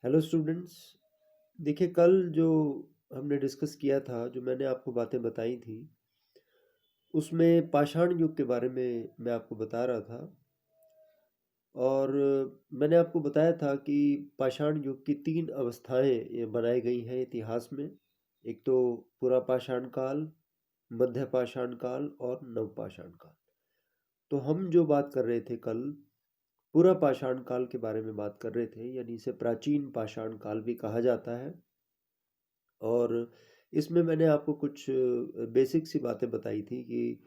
Hello students. देखिए, कल जो हमने डिस्कस किया था, जो मैंने आपको बातें बताई थी, उसमें पाषाण युग के बारे में मैं आपको बता रहा था। और मैंने आपको बताया था कि पाषाण युग की 3 अवस्थाएं ये बनाई गई हैं इतिहास में। एक तो पुरा पाषाण काल, मध्य पाषाण काल और नव पाषाण काल। तो हम जो बात कर रहे थे कल, पुरा पाषाण काल के बारे में बात कर रहे थे, यानी इसे प्राचीन पाषाण काल भी कहा जाता है। और इसमें मैंने आपको कुछ बेसिक सी बातें बताई थी कि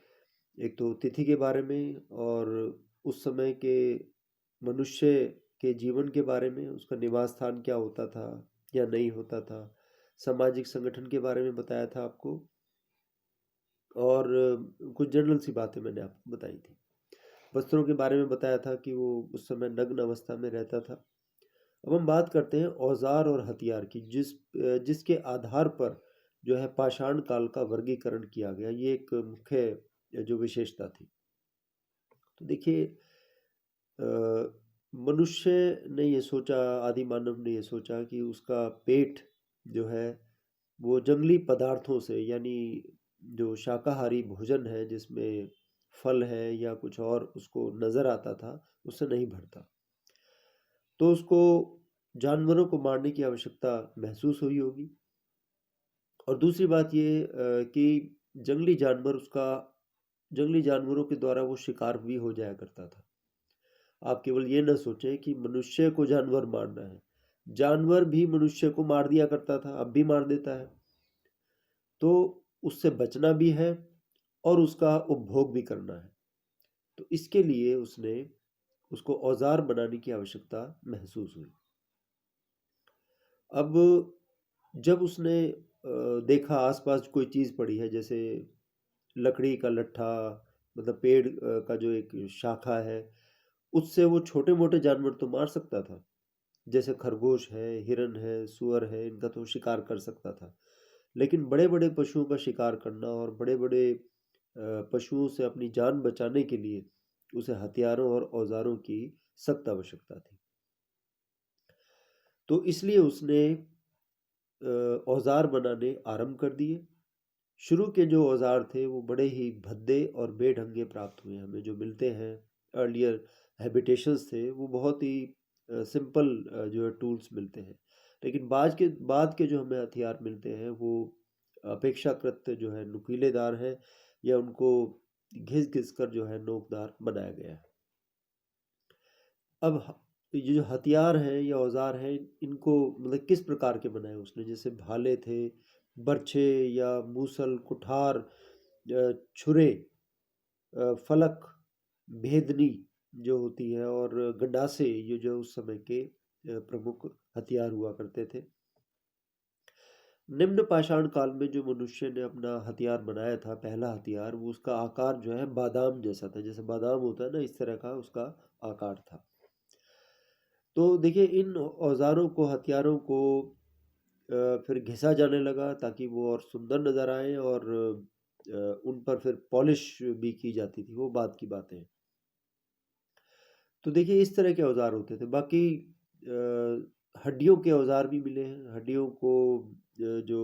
एक तो तिथि के बारे में, और उस समय के मनुष्य के जीवन के बारे में, उसका निवास स्थान क्या होता था या नहीं होता था, सामाजिक संगठन के बारे में बताया था आपको, और कुछ जनरल सी बातें मैंने आपको बताई थी। वस्त्रों के बारे में बताया था कि वो उस समय नग्न अवस्था में रहता था। अब हम बात करते हैं औजार और हथियार की, जिसके आधार पर जो है पाषाण काल का वर्गीकरण किया गया। ये एक मुख्य जो विशेषता थी। तो देखिए, मनुष्य ने ये सोचा, आदि मानव ने ये सोचा कि उसका पेट जो है वो जंगली पदार्थों से, यानी जो शाकाहारी भोजन है जिसमें फल है या कुछ और उसको नजर आता था, उससे नहीं भरता। तो उसको जानवरों को मारने की आवश्यकता महसूस हुई होगी। और दूसरी बात ये कि जंगली जानवरों के द्वारा वो शिकार भी हो जाया करता था। आप केवल ये ना सोचें कि मनुष्य को जानवर मारना है, जानवर भी मनुष्य को मार दिया करता था, अब भी मार देता है। तो उससे बचना भी है और उसका उपभोग भी करना है। तो इसके लिए उसको औजार बनाने की आवश्यकता महसूस हुई। अब जब उसने देखा आसपास कोई चीज़ पड़ी है, जैसे लकड़ी का लट्ठा, मतलब पेड़ का जो एक शाखा है, उससे वो छोटे मोटे जानवर तो मार सकता था, जैसे खरगोश है, हिरन है, सुअर है, इनका तो शिकार कर सकता था। लेकिन बड़े बड़े पशुओं का शिकार करना और बड़े बड़े पशुओं से अपनी जान बचाने के लिए उसे हथियारों और औजारों की सख्त आवश्यकता थी। तो इसलिए उसने औजार बनाने आरंभ कर दिए। शुरू के जो औजार थे वो बड़े ही भद्दे और बेढंगे प्राप्त हुए। हमें जो मिलते हैं अर्लियर हैबिटेशंस थे, वो बहुत ही सिंपल जो है टूल्स मिलते हैं। लेकिन बाद के जो हमें हथियार मिलते हैं वो अपेक्षाकृत जो है नुकीलेदार है, या उनको घिस घिस कर जो है नोकदार बनाया गया है। अब ये जो हथियार हैं या औजार हैं, इनको मतलब किस प्रकार के बनाए उसने, जैसे भाले थे, बर्छे या मूसल, कुठार, छुरे, फलक, भेदनी जो होती है, और गंडासे, ये जो उस समय के प्रमुख हथियार हुआ करते थे। निम्न पाषाण काल में जो मनुष्य ने अपना हथियार बनाया था, पहला हथियार, वो उसका आकार जो है बादाम जैसा था। जैसे बादाम होता है ना, इस तरह का उसका आकार था। तो देखिए, इन औजारों को, हथियारों को फिर घिसा जाने लगा ताकि वो और सुंदर नज़र आए, और उन पर फिर पॉलिश भी की जाती थी, वो बाद की बातें हैं। तो देखिए, इस तरह के औजार होते थे। बाकी हड्डियों के औजार भी मिले हैं। हड्डियों को जो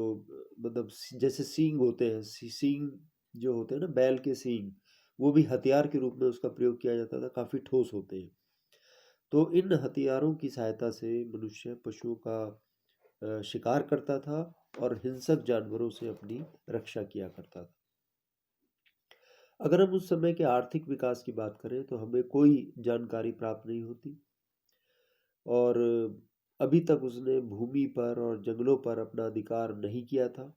मतलब जैसे सींग होते हैं, सींग जो होते हैं ना, बैल के सींग, वो भी हथियार के रूप में उसका प्रयोग किया जाता था। काफ़ी ठोस होते हैं। तो इन हथियारों की सहायता से मनुष्य पशुओं का शिकार करता था और हिंसक जानवरों से अपनी रक्षा किया करता था। अगर हम उस समय के आर्थिक विकास की बात करें तो हमें कोई जानकारी प्राप्त नहीं होती, और अभी तक उसने भूमि पर और जंगलों पर अपना अधिकार नहीं किया था,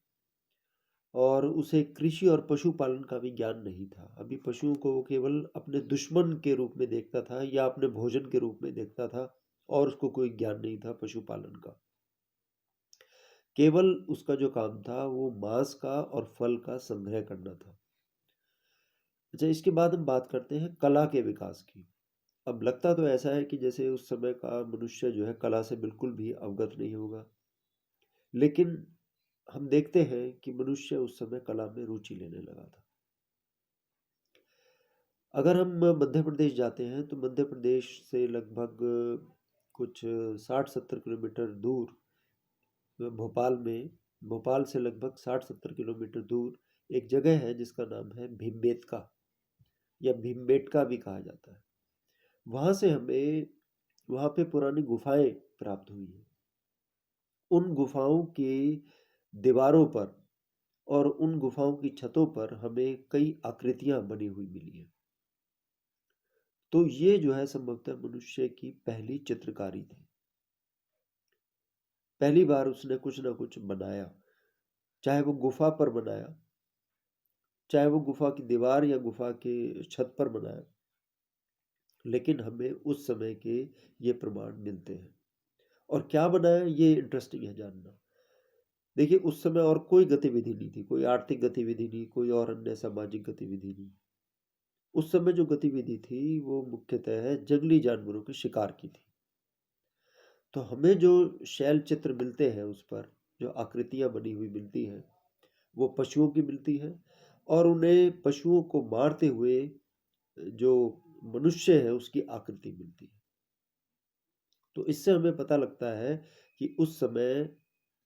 और उसे कृषि और पशुपालन का भी ज्ञान नहीं था। अभी पशुओं को वो केवल अपने दुश्मन के रूप में देखता था या अपने भोजन के रूप में देखता था, और उसको कोई ज्ञान नहीं था पशुपालन का। केवल उसका जो काम था वो मांस का और फल का संग्रह करना था। अच्छा, इसके बाद हम बात करते हैं कला के विकास की। अब लगता तो ऐसा है कि जैसे उस समय का मनुष्य जो है कला से बिल्कुल भी अवगत नहीं होगा, लेकिन हम देखते हैं कि मनुष्य उस समय कला में रुचि लेने लगा था। अगर हम मध्य प्रदेश जाते हैं तो मध्य प्रदेश से लगभग कुछ 60-70 किलोमीटर दूर भोपाल से लगभग 60-70 किलोमीटर दूर एक जगह है जिसका नाम है भीमबेटका या भीमबेटका भी कहा जाता है। वहाँ से हमें वहाँ पे पुरानी गुफाएं प्राप्त हुई हैं। उन गुफाओं की दीवारों पर और उन गुफाओं की छतों पर हमें कई आकृतियां बनी हुई मिली हैं। तो ये जो है संभवतः मनुष्य की पहली चित्रकारी थी। पहली बार उसने कुछ ना कुछ बनाया, चाहे वो गुफा पर बनाया, चाहे वो गुफा की दीवार या गुफा के छत पर बनाया, लेकिन हमें उस समय के ये प्रमाण मिलते हैं। और क्या बनाया ये इंटरेस्टिंग है जानना। देखिए उस समय और कोई गतिविधि नहीं थी, कोई आर्थिक गतिविधि नहीं, कोई और अन्य सामाजिक गतिविधि नहीं। उस समय जो गतिविधि थी वो मुख्यतः जंगली जानवरों के शिकार की थी। तो हमें जो शैल चित्र मिलते हैं उस पर जो आकृतियां बनी हुई मिलती हैं वो पशुओं की मिलती हैं, और उन्हें पशुओं को मारते हुए जो मनुष्य है उसकी आकृति मिलती है। तो इससे हमें पता लगता है कि उस समय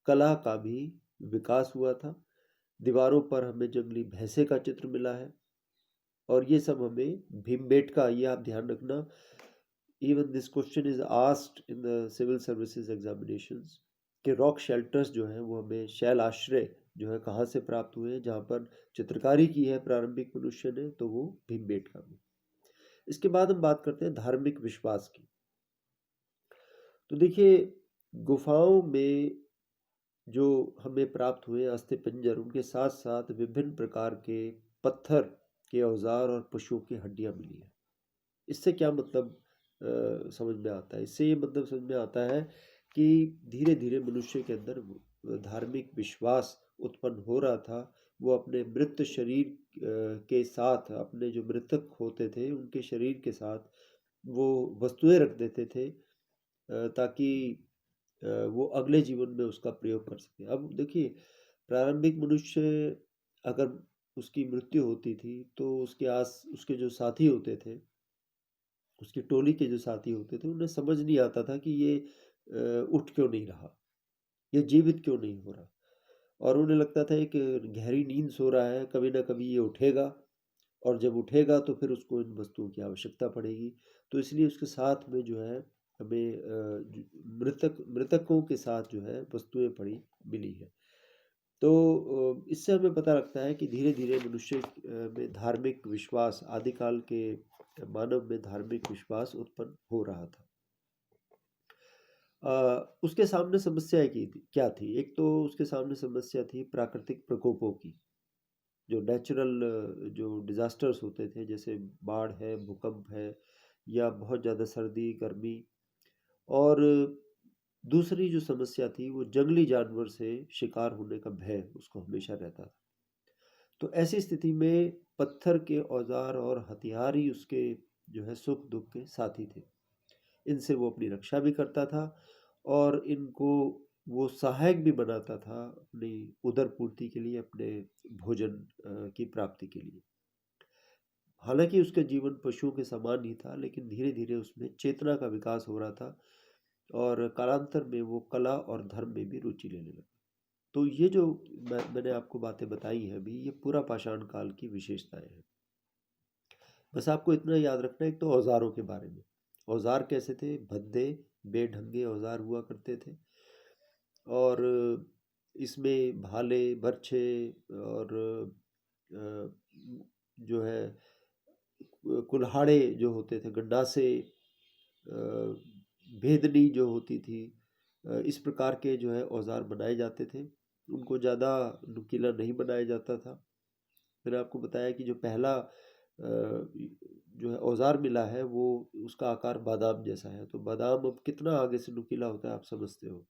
कला का भी विकास हुआ था। दीवारों पर हमें जंगली भैंसे का चित्र मिला है, और ये सब हमें भीमबेटका, ये आप ध्यान रखना, even this question is asked in the civil services examinations कि रॉक शेल्टर्स जो हैं वो हमें शैल आश्रय जो है कहाँ से प्राप्त हुए हैं, जहाँ पर चित्रकारी की है प्रारंभिक मनुष्य ने, तो वो भीमबेटका में। इसके बाद हम बात करते हैं धार्मिक विश्वास की। तो देखिए गुफाओं में जो हमें प्राप्त हुए अस्थिपंजर, उनके साथ साथ विभिन्न प्रकार के पत्थर के औजार और पशुओं की हड्डियां मिली है। इससे क्या मतलब समझ में आता है? इससे ये मतलब समझ में आता है कि धीरे धीरे मनुष्य के अंदर धार्मिक विश्वास उत्पन्न हो रहा था। वो अपने मृत शरीर के साथ, अपने जो मृतक होते थे उनके शरीर के साथ वो वस्तुएं रख देते थे, ताकि वो अगले जीवन में उसका प्रयोग कर सके। अब देखिए प्रारंभिक मनुष्य, अगर उसकी मृत्यु होती थी तो उसके जो साथी होते थे, उसकी टोली के जो साथी होते थे, उन्हें समझ नहीं आता था कि ये उठ क्यों नहीं रहा, ये जीवित क्यों नहीं हो रहा। और उन्हें लगता था एक गहरी नींद सो रहा है, कभी ना कभी ये उठेगा, और जब उठेगा तो फिर उसको इन वस्तुओं की आवश्यकता पड़ेगी। तो इसलिए उसके साथ में जो है हमें मृतकों के साथ जो है वस्तुएं पड़ी मिली है। तो इससे हमें पता लगता है कि धीरे धीरे मनुष्य में धार्मिक विश्वास, आदिकाल के मानव में धार्मिक विश्वास उत्पन्न हो रहा था। उसके सामने समस्या क्या थी? एक तो उसके सामने समस्या थी प्राकृतिक प्रकोपों की, जो नेचुरल जो डिजास्टर्स होते थे, जैसे बाढ़ है, भूकंप है, या बहुत ज़्यादा सर्दी गर्मी। और दूसरी जो समस्या थी वो जंगली जानवर से शिकार होने का भय उसको हमेशा रहता था। तो ऐसी स्थिति में पत्थर के औजार और हथियार ही उसके जो है सुख दुख के साथी थे। इनसे वो अपनी रक्षा भी करता था, और इनको वो सहायक भी बनाता था अपनी उदर पूर्ति के लिए, अपने भोजन की प्राप्ति के लिए। हालांकि उसका जीवन पशुओं के समान ही था, लेकिन धीरे धीरे उसमें चेतना का विकास हो रहा था, और कालांतर में वो कला और धर्म में भी रुचि लेने लगा। तो ये जो मैंने आपको बातें बताई हैं अभी, ये पूरा पाषाण काल की विशेषताएं हैं। बस आपको इतना याद रखना है, एक तो औजारों के बारे में। औजार कैसे थे? भद्दे बेढंगे औजार हुआ करते थे, और इसमें भाले, बर्छे, और जो है कुल्हाड़े जो होते थे, गंडासे, भेदनी जो होती थी, इस प्रकार के जो है औजार बनाए जाते थे। उनको ज़्यादा नुकीला नहीं बनाया जाता था। मैंने आपको बताया कि जो पहला जो है औजार मिला है वो उसका आकार बादाम जैसा है। तो बादाम अब कितना आगे से नुकीला होता है आप समझते हो।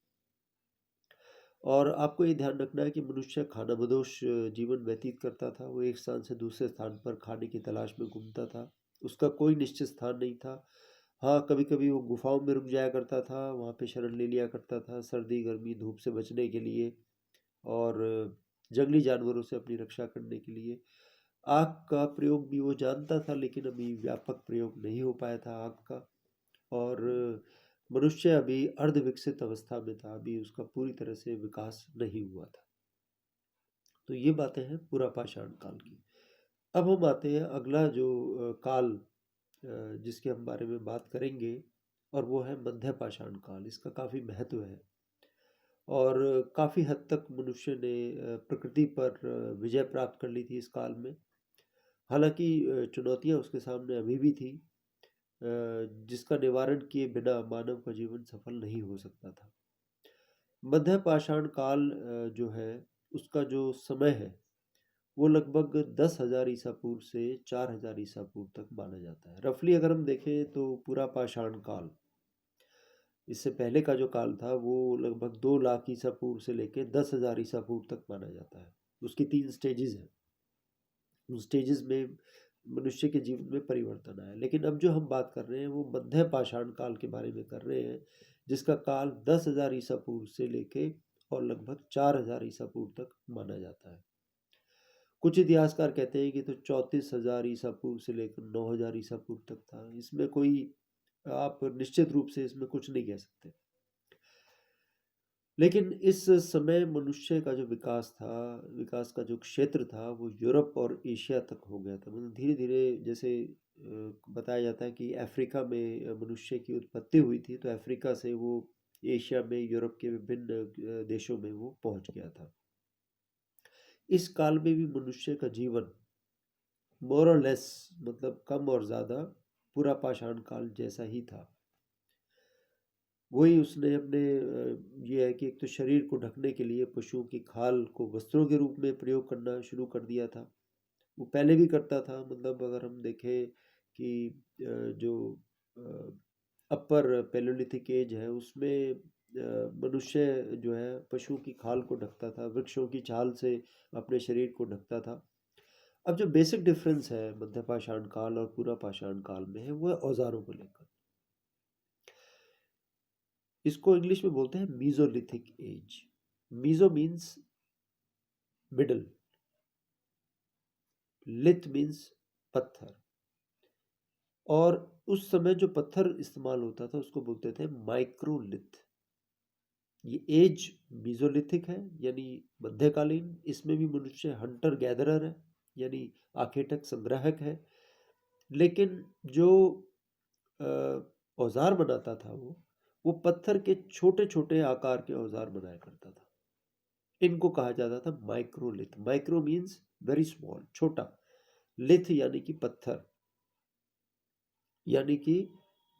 और आपको ये ध्यान रखना है कि मनुष्य खानाबदोश जीवन व्यतीत करता था। वो एक स्थान से दूसरे स्थान पर खाने की तलाश में घूमता था। उसका कोई निश्चित स्थान नहीं था। हाँ, कभी कभी वो गुफाओं में रुक जाया करता था, वहाँ पे शरण ले लिया करता था सर्दी गर्मी धूप से बचने के लिए, और जंगली जानवरों से अपनी रक्षा करने के लिए। आग का प्रयोग भी वो जानता था, लेकिन अभी व्यापक प्रयोग नहीं हो पाया था आग का। और मनुष्य अभी अर्धविकसित अवस्था में था, अभी उसका पूरी तरह से विकास नहीं हुआ था। तो ये बातें हैं पूरा पाषाण काल की। अब हम आते हैं अगला जो काल जिसके हम बारे में बात करेंगे, और वो है मध्य पाषाण काल। इसका काफ़ी महत्व है और काफ़ी हद तक मनुष्य ने प्रकृति पर विजय प्राप्त कर ली थी इस काल में। हालांकि चुनौतियां उसके सामने अभी भी थी, जिसका निवारण किए बिना मानव का जीवन सफल नहीं हो सकता था। मध्य पाषाण काल जो है उसका जो समय है वो लगभग 10,000 ईसा पूर्व से 4,000 ईसा पूर्व तक माना जाता है। रफली अगर हम देखें तो पूरा पाषाण काल, इससे पहले का जो काल था वो लगभग 2 लाख ईसा पूर्व से लेकर 10,000 ईसा पूर्व तक माना जाता है। उसकी 3 स्टेजेस हैं। उन स्टेजेस में मनुष्य के जीवन में परिवर्तन आया। लेकिन अब जो हम बात कर रहे हैं वो मध्य पाषाण काल के बारे में कर रहे हैं, जिसका काल 10,000 ईसा पूर्व से लेके और लगभग 4,000 ईसा पूर्व तक माना जाता है। कुछ इतिहासकार कहते हैं कि तो 34,000 ईसा पूर्व से लेकर 9,000 ईसा पूर्व तक था। इसमें कोई आप निश्चित रूप से इसमें कुछ नहीं कह सकते। लेकिन इस समय मनुष्य का जो विकास था, विकास का जो क्षेत्र था वो यूरोप और एशिया तक हो गया था। मतलब धीरे धीरे, जैसे बताया जाता है कि अफ्रीका में मनुष्य की उत्पत्ति हुई थी, तो अफ्रीका से वो एशिया में, यूरोप के विभिन्न देशों में वो पहुंच गया था। इस काल में भी मनुष्य का जीवन मोर और लेस, मतलब कम और ज़्यादा पूरा पाषाण काल जैसा ही था। वही उसने अपने ये है कि एक तो शरीर को ढकने के लिए पशुओं की खाल को वस्त्रों के रूप में प्रयोग करना शुरू कर दिया था। वो पहले भी करता था। मतलब अगर हम देखें कि जो अपर पैलियोलिथिक एज है उसमें मनुष्य जो है पशुओं की खाल को ढकता था, वृक्षों की छाल से अपने शरीर को ढकता था। अब जो बेसिक डिफरेंस है मध्य पाषाण काल और पूरा पाषाण काल में है वो है औजारों को लेकर। इसको इंग्लिश में बोलते हैं mesolithic age. Meso means middle, lith means पत्थर, और उस समय जो पत्थर इस्तेमाल होता था उसको बोलते थे माइक्रोलिथ। ये एज मीजोलिथिक है यानी मध्यकालीन। इसमें भी मनुष्य हंटर गैदरर है यानी आखेटक संग्राहक है। लेकिन जो औजार बनाता था वो पत्थर के छोटे छोटे आकार के औजार बनाया करता था। इनको कहा जाता था microlith. Micro means very small, छोटा, लिथ यानी कि पत्थर, यानी कि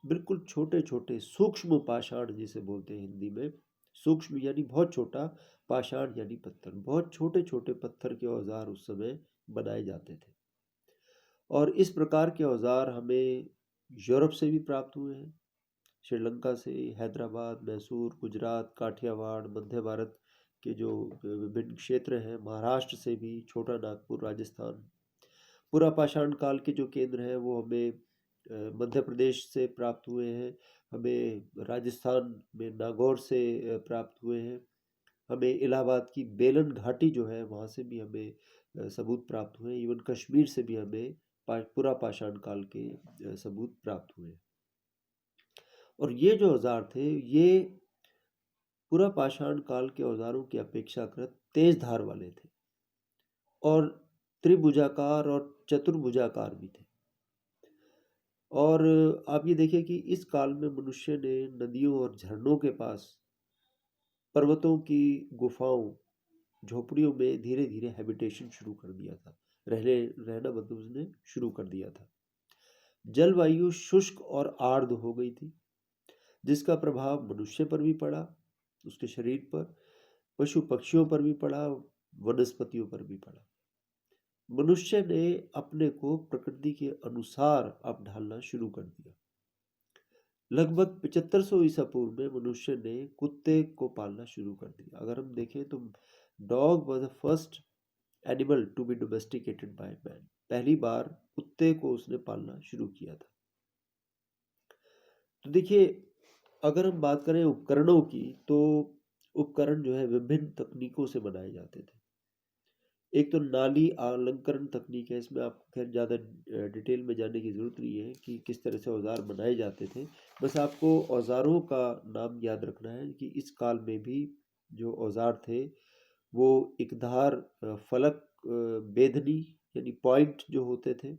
बिल्कुल छोटे छोटे सूक्ष्म पाषाण जिसे बोलते हैं हिंदी में। सूक्ष्म यानी बहुत छोटा, पाषाण यानी पत्थर। बहुत छोटे छोटे पत्थर के औजार उस समय बनाए जाते थे। और इस प्रकार के औजार हमें यूरोप से भी प्राप्त हुए हैं। श्रीलंका से, हैदराबाद, मैसूर, गुजरात, काठियावाड़, मध्य भारत के जो विभिन्न क्षेत्र हैं, महाराष्ट्र से भी, छोटा नागपुर, राजस्थान। पूरा पाषाण काल के जो केंद्र हैं वो हमें मध्य प्रदेश से प्राप्त हुए हैं, हमें राजस्थान में नागौर से प्राप्त हुए हैं, हमें इलाहाबाद की बेलन घाटी जो है वहाँ से भी हमें सबूत प्राप्त हुए हैं। इवन कश्मीर से भी हमें पूरा पाषाण काल के सबूत प्राप्त हुए। और ये जो औजार थे ये पूरा पाषाण काल के औजारों की अपेक्षाकृत तेज धार वाले थे और त्रिभुजाकार और चतुर्भुजाकार भी थे। और आप ये देखिए कि इस काल में मनुष्य ने नदियों और झरनों के पास, पर्वतों की गुफाओं, झोपड़ियों में धीरे धीरे हैबिटेशन शुरू कर दिया था। रहना मतलब उसने शुरू कर दिया था। जलवायु शुष्क और आर्द्र हो गई थी, जिसका प्रभाव मनुष्य पर भी पड़ा, उसके शरीर पर, पशु पक्षियों पर भी पड़ा, वनस्पतियों पर भी पड़ा। मनुष्य ने अपने को प्रकृति के अनुसार अब ढालना शुरू कर दिया। लगभग 7500 ईसा पूर्व में मनुष्य ने कुत्ते को पालना शुरू कर दिया। अगर हम देखें तो dog was the first animal to be domesticated by man. पहली बार कुत्ते को उसने पालना शुरू किया था। तो देखिए, अगर हम बात करें उपकरणों की, तो उपकरण जो है विभिन्न तकनीकों से बनाए जाते थे। एक तो नाली अलंकरण तकनीक है, इसमें आपको खैर ज़्यादा डिटेल में जाने की ज़रूरत नहीं है कि किस तरह से औज़ार बनाए जाते थे। बस आपको औज़ारों का नाम याद रखना है कि इस काल में भी जो औज़ार थे वो एकधार, फलक, बेधनी यानी पॉइंट जो होते थे,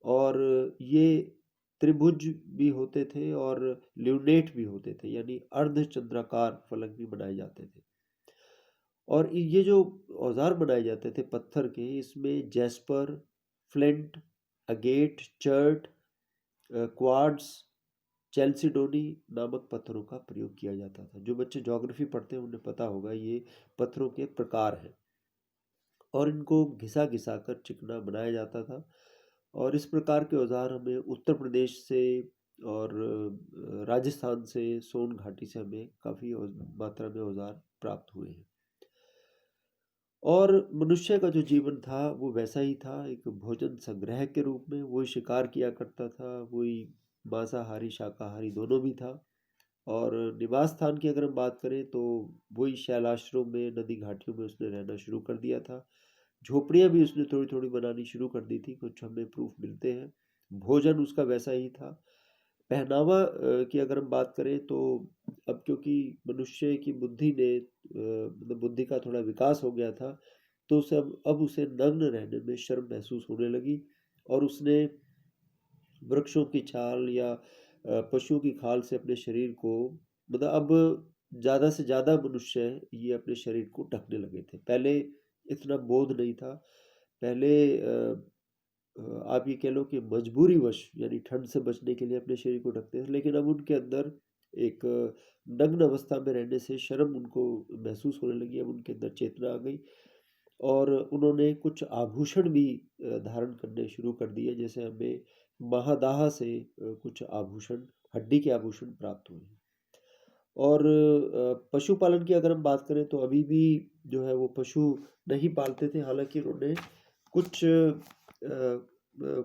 और ये त्रिभुज भी होते थे और ल्यूनेट भी होते थे, यानी अर्धचंद्राकार फलक भी बनाए जाते थे। और ये जो औजार बनाए जाते थे पत्थर के, इसमें jasper, flint, agate, chert, quartz, chalcedony नामक पत्थरों का प्रयोग किया जाता था। जो बच्चे ज्योग्राफी पढ़ते हैं उन्हें पता होगा ये पत्थरों के प्रकार हैं, और इनको घिसा घिसा कर चिकना बनाया जाता था। और इस प्रकार के औजार हमें उत्तर प्रदेश से और राजस्थान से, सोन घाटी से हमें काफ़ी मात्रा में औजार प्राप्त हुए हैं। और मनुष्य का जो जीवन था वो वैसा ही था, एक भोजन संग्रह के रूप में। वही शिकार किया करता था, वही मांसाहारी शाकाहारी दोनों भी था। और निवास स्थान की अगर हम बात करें तो वही शैलाश्रम में, नदी घाटियों में उसने रहना शुरू कर दिया था। झोपड़ियाँ भी उसने थोड़ी थोड़ी बनानी शुरू कर दी थी, कुछ हमें प्रूफ मिलते हैं। भोजन उसका वैसा ही था। पहनावा की अगर हम बात करें तो अब क्योंकि मनुष्य की बुद्धि ने मतलब बुद्धि का थोड़ा विकास हो गया था, तो उसे अब उसे नग्न रहने में शर्म महसूस होने लगी, और उसने वृक्षों की छाल या पशुओं की खाल से अपने शरीर को, मतलब अब ज़्यादा से ज़्यादा मनुष्य ये अपने शरीर को ढकने लगे थे। पहले इतना बोध नहीं था। पहले आप ये कह लो कि मजबूरीवश, यानी ठंड से बचने के लिए अपने शरीर को ढकते थे, लेकिन अब उनके अंदर एक नग्न अवस्था में रहने से शर्म उनको महसूस होने लगी। अब उनके अंदर चेतना आ गई, और उन्होंने कुछ आभूषण भी धारण करने शुरू कर दिए। जैसे हमें महादाह से कुछ आभूषण, हड्डी के आभूषण प्राप्त हुए हैं। और पशुपालन की अगर हम बात करें तो अभी भी जो है वो पशु नहीं पालते थे, हालांकि उन्होंने कुछ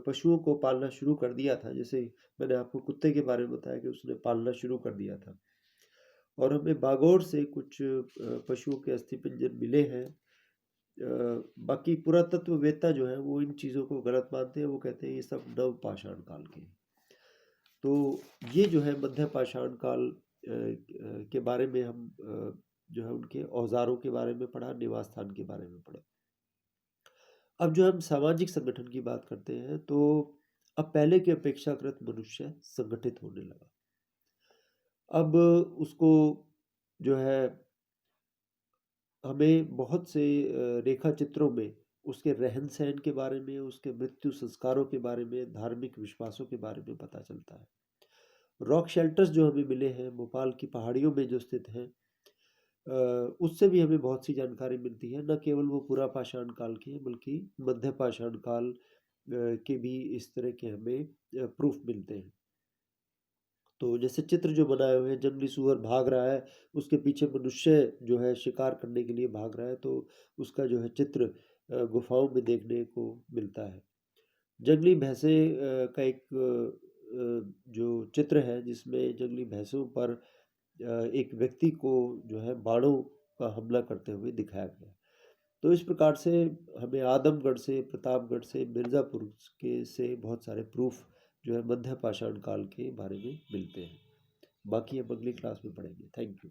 पशुओं को पालना शुरू कर दिया था। जैसे मैंने आपको कुत्ते के बारे में बताया कि उसने पालना शुरू कर दिया था। और हमें बागोर से कुछ पशुओं के अस्थिपंजर मिले हैं। बाकी पुरातत्ववेत्ता जो है वो इन चीज़ों को गलत मानते हैं। वो कहते हैं ये सब नव पाषाण काल के हैं। तो ये जो है मध्य पाषाण काल के बारे में हम जो है उनके औजारों के बारे में पढ़ा, निवास स्थान के बारे में पढ़ा। अब जो हम सामाजिक संगठन की बात करते हैं तो अब पहले की अपेक्षाकृत मनुष्य संगठित होने लगा। अब उसको जो है हमें बहुत से रेखा चित्रों में उसके रहन सहन के बारे में, उसके मृत्यु संस्कारों के बारे में, धार्मिक विश्वासों के बारे में पता चलता है। रॉक शेल्टर्स जो हमें मिले हैं भोपाल की पहाड़ियों में जो स्थित हैं, उससे भी हमें बहुत सी जानकारी मिलती है। न केवल वो पूरा पाषाण काल के बल्कि मध्य पाषाण काल के भी इस तरह के हमें प्रूफ मिलते हैं। तो जैसे चित्र जो बनाए हुए हैं, जंगली सूअर भाग रहा है, उसके पीछे मनुष्य जो है शिकार करने के लिए भाग रहा है, तो उसका जो है चित्र गुफाओं में देखने को मिलता है। जंगली भैंसे का एक जो चित्र है जिसमें जंगली भैंसों पर एक व्यक्ति को जो है बाणों का हमला करते हुए दिखाया गया। तो इस प्रकार से हमें आदमगढ़ से, प्रतापगढ़ से, मिर्ज़ापुर के से बहुत सारे प्रूफ जो है मध्य पाषाण काल के बारे में मिलते हैं। बाकी हम अगली क्लास में पढ़ेंगे। Thank you.